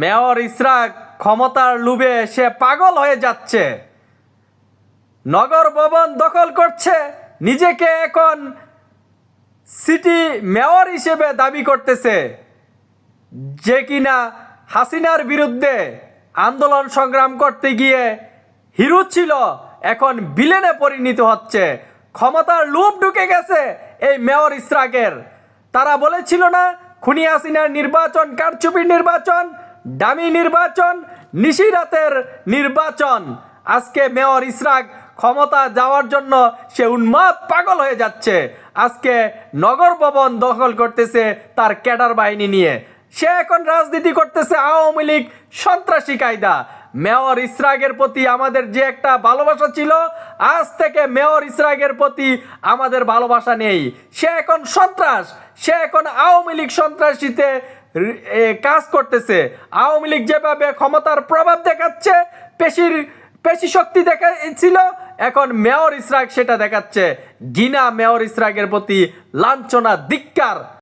Mayor Ishraque ক্ষমতার লোভে সে পাগল হয়ে যাচ্ছে। নগর ভবন দখল করছে, নিজেকে এখন সিটি মেয়র হিসেবে দাবি করতেছে, যে কিনা হাসিনার বিরুদ্ধে আন্দোলন সংগ্রাম করতে গিয়ে হিরো ছিল, এখন ভিলেনে পরিণত হচ্ছে। ক্ষমতার লোভ ঢুকে গেছে এই মেয়র ইসরাকের। তারা বলেছিল না খুনি হাসিনার নির্বাচন কারচুপির নির্বাচন, ডামি নির্বাচন, নিশিরাতের নির্বাচন। আজকে মেয়র ইসরাক ক্ষমতা যাওয়ার জন্য সে উন্মাদ পাগল হয়ে যাচ্ছে। আজকে নগর ভবন দখল করতেছে তার ক্যাডার বাহিনী নিয়ে। সে এখন রাজনীতি করতেছে আওয়ামী লীগ সন্ত্রাসী কায়দা। মেয়র ইসরাকের প্রতি আমাদের যে একটা ভালোবাসা ছিল, আজ থেকে মেয়র ইসরাকের প্রতি আমাদের ভালোবাসা নেই। সে এখন সন্ত্রাস, সে এখন আওয়ামী লীগ সন্ত্রাসীতে কাজ করতেছে। আওয়ামী লীগ যেভাবে ক্ষমতার প্রভাব দেখাচ্ছে, পেশি শক্তি দেখাচ্ছিল, এখন মেয়র ইসরাক সেটা দেখাচ্ছে। ঘৃণা মেয়র ইসরাকের প্রতি, লাঞ্ছনা, ধিক্কার।